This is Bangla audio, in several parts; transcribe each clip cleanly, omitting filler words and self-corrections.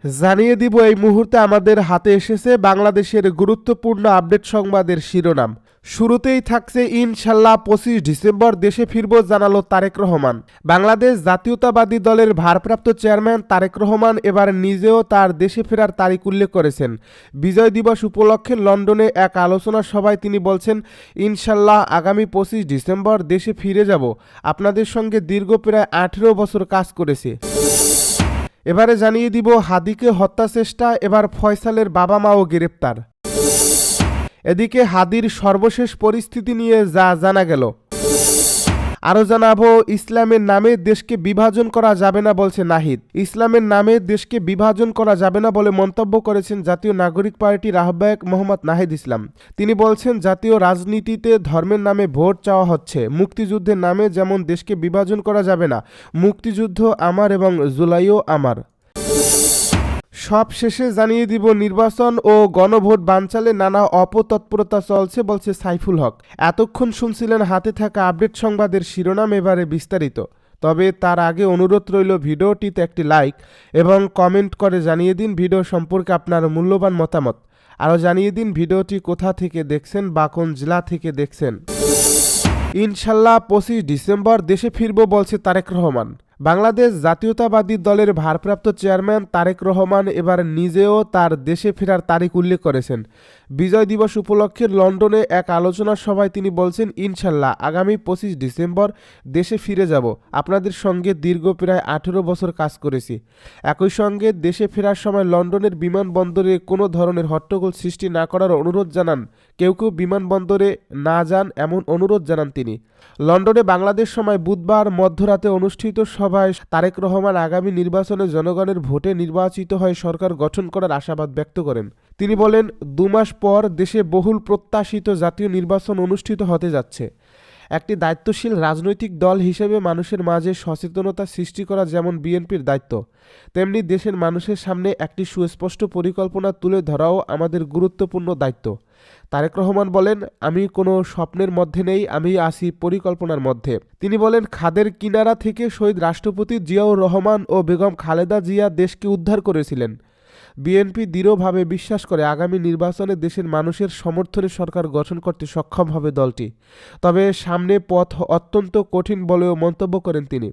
জানিয়ে দিব এই মুহূর্তে আমাদের হাতে এসেছে বাংলাদেশের গুরুত্বপূর্ণ আপডেট সংবাদের শিরোনাম। শুরুতেই থাকছে ইনশাল্লাহ ২৫ ডিসেম্বর দেশে ফিরব জানালো তারেক রহমান। বাংলাদেশ জাতীয়তাবাদী দলের ভারপ্রাপ্ত চেয়ারম্যান তারেক রহমান এবার নিজেও তার দেশে ফেরার তারিখ উল্লেখ করেছেন। বিজয় দিবস উপলক্ষে লন্ডনে এক আলোচনা সভায় তিনি বলছেন, ইনশাল্লাহ আগামী ২৫ ডিসেম্বর দেশে ফিরে যাব। আপনাদের সঙ্গে দীর্ঘ প্রায় ১৮ বছর কাজ করেছি। এবারে জানিয়ে দিব হাদিকে হত্যা চেষ্টা, এবার ফয়সালের বাবা মাও গ্রেপ্তার। এদিকে হাদির সর্বশেষ পরিস্থিতি নিয়ে যা জানা গেল। আরও জানাবো ইসলামের নামে দেশকে বিভাজন করা যাবে না বলছে নাহিদ। ইসলামের নামে দেশকে বিভাজন করা যাবে না বলে মন্তব্য করেছেন জাতীয় নাগরিক পার্টির আহ্বায়ক মোহাম্মদ নাহিদ ইসলাম। তিনি বলছেন, জাতীয় রাজনীতিতে ধর্মের নামে ভোট চাওয়া হচ্ছে। মুক্তিযুদ্ধের নামে যেমন দেশকে বিভাজন করা যাবে না, মুক্তিযুদ্ধ আমার এবং জুলাইও আমার। সব শেষে জানিয়ে দিব নির্বাচন ও গণভোট বানচালে নানা অপতৎপরতা চলছে বলছে সাইফুল হক। এতক্ষণ শুনছিলেন হাতে থাকা আপডেট সংবাদের শিরোনাম, এবারে বিস্তারিত। তবে তার আগে অনুরোধ রইল ভিডিওটিতে একটি লাইক এবং কমেন্ট করে জানিয়ে দিন ভিডিও সম্পর্কে আপনার মূল্যবান মতামত। আরও জানিয়ে দিন ভিডিওটি কোথা থেকে দেখছেন বা কোন জেলা থেকে দেখছেন। ইনশাল্লাহ ২৫ ডিসেম্বর দেশে ফিরব বলছে তারেক রহমান। বাংলাদেশ জাতীয়তাবাদী দলের ভারপ্রাপ্ত চেয়ারম্যান তারেক রহমান এবার নিজেও তার দেশে ফেরার তারিখ উল্লেখ করেছেন। বিজয় দিবস উপলক্ষে লন্ডনে এক আলোচনা সভায় তিনি বলছেন, ইনশাল্লাহ আগামী ২৫ ডিসেম্বর দেশে ফিরে যাব। আপনাদের সঙ্গে দীর্ঘ প্রায় ১৮ বছর কাজ করেছি। একই সঙ্গে দেশে ফেরার সময় লন্ডনের বিমানবন্দরে কোনো ধরনের হট্টগোল সৃষ্টি না করার অনুরোধ জানান। কেউ কেউ বিমানবন্দরে না যান এমন অনুরোধ জানান তিনি। লন্ডনে বাংলাদেশ সময় বুধবার মধ্যরাতে অনুষ্ঠিত সভায় তারেক রহমান আগামী নির্বাচনে জনগণের ভোটে নির্বাচিত হয়ে সরকার গঠন করার আশাবাদ ব্যক্ত করেন। তিনি বলেন, ২ মাস পর দেশে বহুল প্রত্যাশিত জাতীয় নির্বাচন অনুষ্ঠিত হতে যাচ্ছে। একটি দায়িত্বশীল রাজনৈতিক দল হিসেবে মানুষের মাঝে সচেতনতা সৃষ্টি করা যেমন বিএনপির দায়িত্ব, তেমনি দেশের মানুষের সামনে একটি সুস্পষ্ট পরিকল্পনা তুলে ধরাও আমাদের গুরুত্বপূর্ণ দায়িত্ব। তারেক রহমান বলেন, আমি কোনো স্বপ্নের মধ্যে নেই, আমি আছি পরিকল্পনার মধ্যে। তিনি বলেন, খাদের কিনারা থেকে শহীদ রাষ্ট্রপতি জিয়াউর রহমান ও বেগম খালেদা জিয়া দেশকে উদ্ধার করেছিলেন। বিএনপি দৃঢ়ভাবে বিশ্বাস করে আগামী নির্বাচনে দেশের মানুষের সমর্থনে সরকার গঠন করতে সক্ষম হবে দলটি। তবে সামনে পথ অত্যন্ত কঠিন বলেও মন্তব্য করেন তিনি।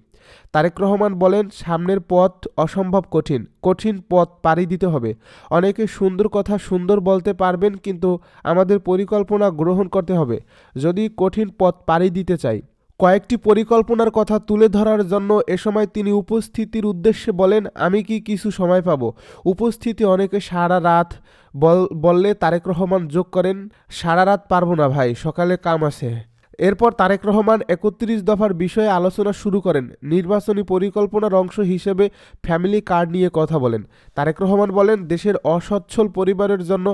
তারেক রহমান বলেন, সামনের পথ অসম্ভব কঠিন, কঠিন পথ পাড়ি দিতে হবে। অনেকে সুন্দর কথা সুন্দর বলতে পারবেন, কিন্তু আমাদের পরিকল্পনা গ্রহণ করতে হবে যদি কঠিন পথ পাড়ি দিতে চাই। কয়েকটি পরিকল্পনার কথা তুলে ধরার জন্য এ সময় তিনি উপস্থিতির উদ্দেশ্যে বলেন, আমি কি কিছু সময় পাব? উপস্থিতি অনেকে সারা রাত বললে তারেক রহমান যোগ করেন, সারা রাত পারবো না ভাই, সকালে কাম আছে। এরপর তারেক রহমান ৩১ দফার বিষয়ে আলোচনা শুরু করেন। নির্বাচনী পরিকল্পনার অংশ হিসেবে ফ্যামিলি কার্ড নিয়ে কথা বলেন। তারেক রহমান বলেন, দেশের অসচ্ছল পরিবারের জন্য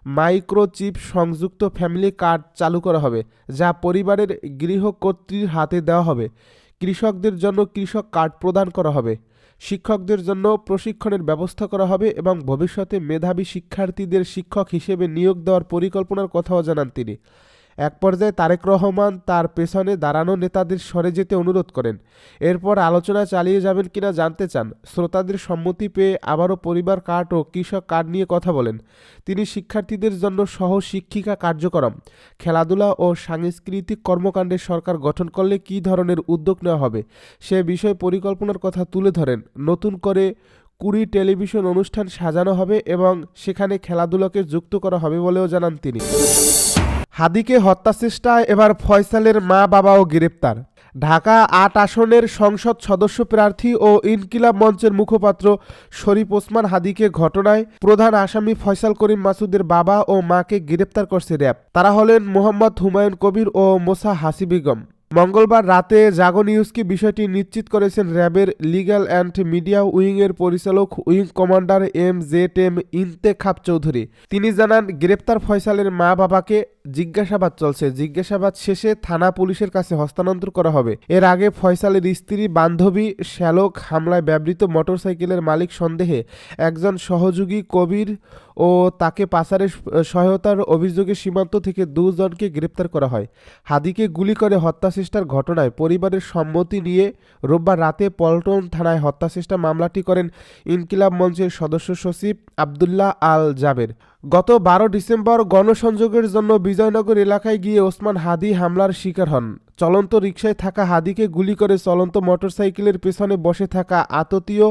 মাইক্রোচিপ সংযুক্ত ফ্যামিলি কার্ড চালু করা হবে, যা পরিবারের গৃহকর্ত্রীর হাতে দেওয়া হবে। কৃষকদের জন্য কৃষক কার্ড প্রদান করা হবে। শিক্ষকদের জন্য প্রশিক্ষণের ব্যবস্থা করা হবে এবং ভবিষ্যতে মেধাবী শিক্ষার্থীদের শিক্ষক হিসেবে নিয়োগ দেওয়ার পরিকল্পনার কথাও জানান তিনি। এক পর্যায়ে তারেক রহমান তার পেছনে দাঁড়ানো নেতাদের সরে যেতে অনুরোধ করেন। এরপর আলোচনা চালিয়ে যাবেন কিনা জানতে চান। শ্রোতাদের সম্মতি পেয়ে আবারও পরিবার কার্ড ও কৃষক কার্ড নিয়ে কথা বলেন। তিনি শিক্ষার্থীদের জন্য সহ শিক্ষিকা কার্যক্রম, খেলাধুলা ও সাংস্কৃতিক কর্মকাণ্ডে সরকার গঠন করলে কী ধরনের উদ্যোগ নেওয়া হবে সে বিষয়ে পরিকল্পনার কথা তুলে ধরেন। নতুন করে ২০ টেলিভিশন অনুষ্ঠান সাজানো হবে এবং সেখানে খেলাধুলাকে যুক্ত করা হবে বলেও জানান তিনি। হাদিকে হত্যা চেষ্টায় এবার ফয়সালের মা বাবাও গ্রেপ্তার। ঢাকা ৮ আসনের সংসদ সদস্য প্রার্থী ও ইনকিলাব মঞ্চের মুখপাত্র শরীফ ওসমান হাদিকে ঘটনায় প্রধান আসামি ফয়সাল করিম মাসুদের বাবা ও মাকে গ্রেপ্তার করছে র্যাব। তারা হলেন মোহাম্মদ হুমায়ুন কবির ও মোসা হাসি বেগম। মঙ্গলবার রাতে জাগো নিউজকে বিষয়টি নিশ্চিত করেছেন র্যাবের লিগ্যাল অ্যান্ড মিডিয়া উইংয়ের পরিচালক wing commander M Intekhab Chowdhury. তিনি জানান, গ্রেপ্তার ফয়সালের মা বাবাকে জিজ্ঞাসাবাদ চলছে। জিজ্ঞাসাবাদ শেষে থানা পুলিশের কাছে হস্তান্তর করা হবে। এর আগে ফয়সালের স্ত্রী বান্ধবী শ্যালক হামলায় ব্যবহৃত মোটরসাইকেলের মালিক সন্দেহে একজন সহযোগী কবির ও তাকে পাচারের সহায়তার অভিযোগে সীমান্ত থেকে ২ জনকে গ্রেপ্তার করা হয়। হাদিকে গুলি করে হত্যা হত্যাচেষ্টার ঘটনায় পরিবারের সম্মতি নিয়ে রোববার রাতে পল্টন থানায় হত্যাচেষ্টা মামলাটি করেন ইনকিলাব মঞ্চের সদস্য সচিব আবদুল্লাহ আল জাবের। গত 12 ডিসেম্বর গণসংযোগের জন্য বিজয়নগর এলাকায় গিয়ে ওসমান হাদি হামলার শিকার হন। চলন্ত রিকশায় থাকা হাদিকে গুলি করে চলন্ত মোটরসাইকেলের পেছনে বসে থাকা আততীয়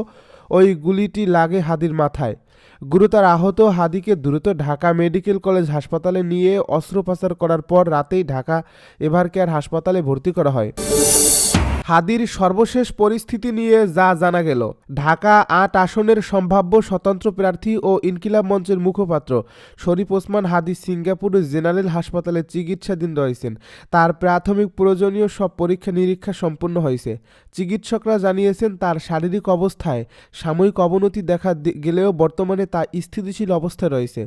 ওই গুলিটি লাগে হাদির মাথায়। গুরুতর আহত হাদিকে দ্রুত ঢাকা মেডিকেল কলেজ হাসপাতালে নিয়ে অস্ত্রোপচার করার পর রাতেই ঢাকা এভারকেয়ার হাসপাতালে ভর্তি করা হয়। হাদির সর্বশেষ পরিস্থিতি নিয়ে যা জানা গেল। ঢাকা ৮ আসনের সম্ভাব্য স্বতন্ত্র প্রার্থী ও ইনকিলাব মঞ্চের মুখপাত্র শরীফ ওসমান হাদি সিঙ্গাপুর জেনারেল হাসপাতালে চিকিৎসাধীন রয়েছেন। তার প্রাথমিক প্রয়োজনীয় সব পরীক্ষা নিরীক্ষা সম্পন্ন হয়েছে। চিকিৎসকরা জানিয়েছেন তার শারীরিক অবস্থায় সাময়িক অবনতি দেখা গেলেও বর্তমানে তা স্থিতিশীল অবস্থায় রয়েছে।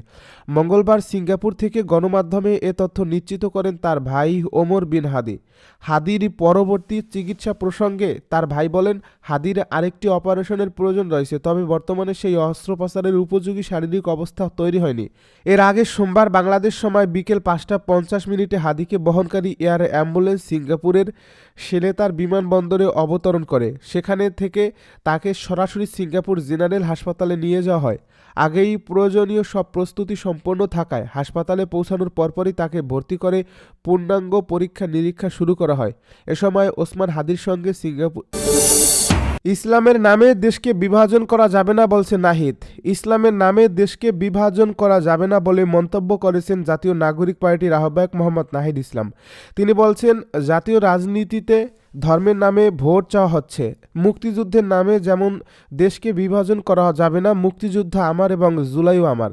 মঙ্গলবার সিঙ্গাপুর থেকে গণমাধ্যমে এ তথ্য নিশ্চিত করেন তার ভাই ওমর বিন হাদি। হাদির পরবর্তী চিকিৎসা প্রসঙ্গে তার ভাই বলেন, হাদির আরেকটি অপারেশনের প্রয়োজন রয়েছে, তবে বর্তমানে সেই অস্ত্রোপচারের উপযোগী শারীরিক অবস্থা তৈরি হয়নি। এর আগে সোমবার বাংলাদেশ সময় বিকেল 5টা 50 হাদিকে বহনকারী এয়ার অ্যাম্বুলেন্স সিঙ্গাপুরের সেলেতার বিমানবন্দরে অবতরণ করে। সেখানে থেকে তাকে সরাসরি সিঙ্গাপুর জেনারেল হাসপাতালে নিয়ে যাওয়া হয়। আগেই প্রয়োজনীয় সব প্রস্তুতি সম্পন্ন থাকায় হাসপাতালে পৌঁছানোর পরপরই তাকে ভর্তি করে পূর্ণাঙ্গ পরীক্ষা নিরীক্ষা শুরু করা হয়। এ সময় ওসমান হাদির সঙ্গে সিঙ্গাপুর ইসলামের নামে দেশকে বিভাজন করা যাবে না বলছে নাহিদ। ইসলামের নামে দেশকে বিভাজন করা যাবে না বলে মন্তব্য করেছেন জাতীয় নাগরিক পার্টির আহ্বায়ক মোহাম্মদ নাহিদ ইসলাম। তিনি বলছেন, জাতীয় রাজনীতিতে ধর্মের নামে ভোট চাওয়া হচ্ছে। মুক্তিযুদ্ধের নামে যেমন দেশকে বিভাজন করা যাবে না, মুক্তিযুদ্ধ আমার এবং জুলাইও আমার।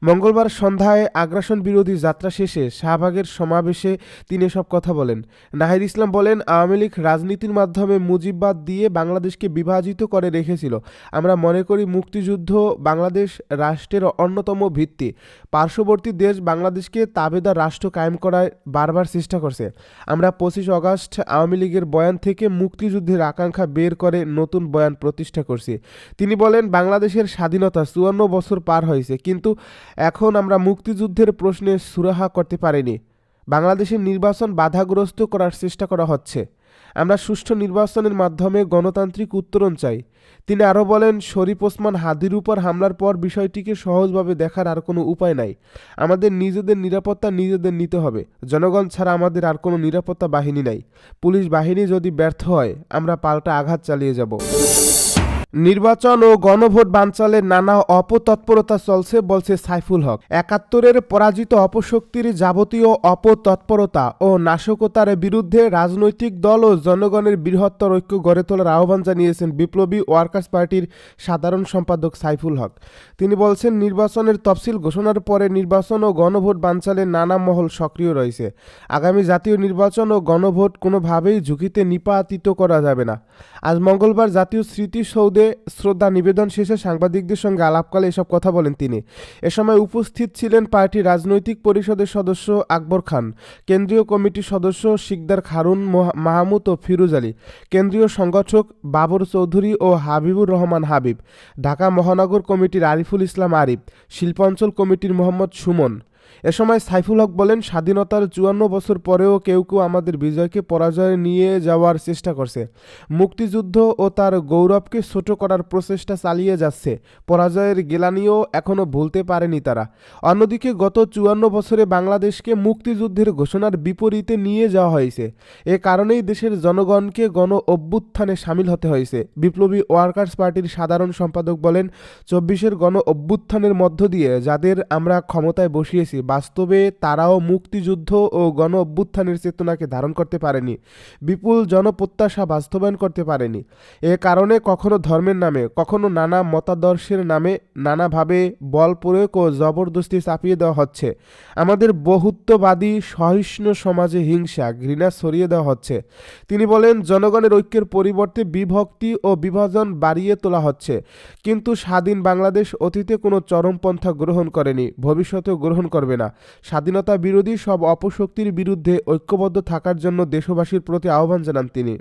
মঙ্গলবার সন্ধ্যায় আগ্রাসন বিরোধী যাত্রা শেষে শাহবাগের সমাবেশে তিনি এসব কথা বলেন। নাহিদ ইসলাম বলেন, আওয়ামী লীগ রাজনীতির মাধ্যমে মুজিববাদ দিয়ে বাংলাদেশকে বিভাজিত করে রেখেছিল। আমরা মনে করি মুক্তিযুদ্ধ বাংলাদেশ রাষ্ট্রের অন্যতম ভিত্তি। পার্শ্ববর্তী দেশ বাংলাদেশকে তাবেদার রাষ্ট্র কায়েম করার বারবার চেষ্টা করছে। আমরা 25 আগস্ট আওয়ামী লীগের বয়ান থেকে মুক্তিযুদ্ধের আকাঙ্ক্ষা বের করে নতুন বয়ান প্রতিষ্ঠা করছি। তিনি বলেন, বাংলাদেশের স্বাধীনতা 54 বছর পার হয়েছে, কিন্তু এখন আমরা মুক্তিযুদ্ধের প্রশ্নে সুরাহা করতে পারিনি। বাংলাদেশের নির্বাচন বাধাগ্রস্ত করার চেষ্টা করা হচ্ছে। আমরা সুষ্ঠু নির্বাচনের মাধ্যমে গণতান্ত্রিক উত্তরণ চাই। তিনি আরও বলেন, শরীফ ওসমান হাদির উপর হামলার পর বিষয়টিকে সহজভাবে দেখার আর কোনো উপায় নাই। আমাদের নিজেদের নিরাপত্তা নিজেদের নিতে হবে। জনগণ ছাড়া আমাদের আর কোনো নিরাপত্তা বাহিনী নাই। পুলিশ বাহিনী যদি ব্যর্থ হয়, আমরা পাল্টা আঘাত চালিয়ে যাব। নির্বাচন ও গণভোট বানচালের নানা অপতৎপরতা চলছে বলছে সাইফুল হক। ৭১-এর পরাজিত অপশক্তির যাবতীয় অপতৎপরতা ও নাশকতার বিরুদ্ধে রাজনৈতিক দল ও জনগণের বৃহত্তর ঐক্য গড়ে তোলার আহ্বান জানিয়েছেন বিপ্লবী ওয়ার্কার্স পার্টির সাধারণ সম্পাদক সাইফুল হক। তিনি বলছেন, নির্বাচনের তফসিল ঘোষণার পরে নির্বাচন ও গণভোট বানচালের নানা মহল সক্রিয় রয়েছে। আগামী জাতীয় নির্বাচন ও গণভোট কোনোভাবেই ঝুঁকিতে নিপাতিত করা যাবে না। আজ মঙ্গলবার জাতীয় স্মৃতিসৌধে শ্রদ্ধা নিবেদন শেষে সাংবাদিকদের সঙ্গে আলাপকালে এসব কথা বলেন তিনি। এ সময় উপস্থিত ছিলেন পার্টির রাজনৈতিক পরিষদের সদস্য আকবর খান, কেন্দ্রীয় কমিটির সদস্য শিকদার খারুন মাহমুদ ও ফিরোজ আলী, কেন্দ্রীয় সংগঠক বাবর চৌধুরী ও হাবিবুর রহমান হাবিব, ঢাকা মহানগর কমিটির আরিফুল ইসলাম আরিফ, শিল্পাঞ্চল কমিটির মোহাম্মদ সুমন। এ সময় সাইফুল হক বলেন, স্বাধীনতার 54 বছর পরেও কেউ কেউ আমাদের বিজয়কে পরাজয়ে নিয়ে যাওয়ার চেষ্টা করছে। মুক্তিযুদ্ধ ও তার গৌরবকে ছোট করার প্রচেষ্টা চালিয়ে যাচ্ছে। পরাজয়ের গ্লানিও এখনও ভুলতে পারেনি তারা। অন্যদিকে গত 54 বছরে বাংলাদেশকে মুক্তিযুদ্ধের ঘোষণার বিপরীতে নিয়ে যাওয়া হয়েছে। এ কারণেই দেশের জনগণকে গণ অভ্যুত্থানে সামিল হতে হয়েছে। বিপ্লবী ওয়ার্কার্স পার্টির সাধারণ সম্পাদক বলেন, 24-এর গণ অভ্যুত্থানের মধ্য দিয়ে যাদের আমরা ক্ষমতায় বসিয়েছি, বাস্তবে তারাও মুক্তিযুদ্ধ ও গণ অভ্যুত্থানের চেতনাকে ধারণ করতে পারেনি, বিপুল জনপ্রত্যাশা বাস্তবায়ন করতে পারেনি। এ কারণে কখনো ধর্মের নামে, কখনো নানা মতাদর্শের নামে নানাভাবে বল প্রয়োগ ও জবরদস্তি চাপিয়ে দেওয়া হচ্ছে। আমাদের বহুত্ববাদী সহিষ্ণু সমাজে হিংসা ঘৃণা ছড়িয়ে দেওয়া হচ্ছে। তিনি বলেন, জনগণের ঐক্যের পরিবর্তে বিভক্তি ও বিভাজন বাড়িয়ে তোলা হচ্ছে। কিন্তু স্বাধীন বাংলাদেশ অতীতে কোনো চরমপন্থা গ্রহণ করেনি, ভবিষ্যতেও গ্রহণ করবে না। স্বাধীনতা বিরোধী সব অপশক্তির বিরুদ্ধে ঐক্যবদ্ধ থাকার জন্য দেশবাসীর প্রতি আহ্বান জানান তিনি।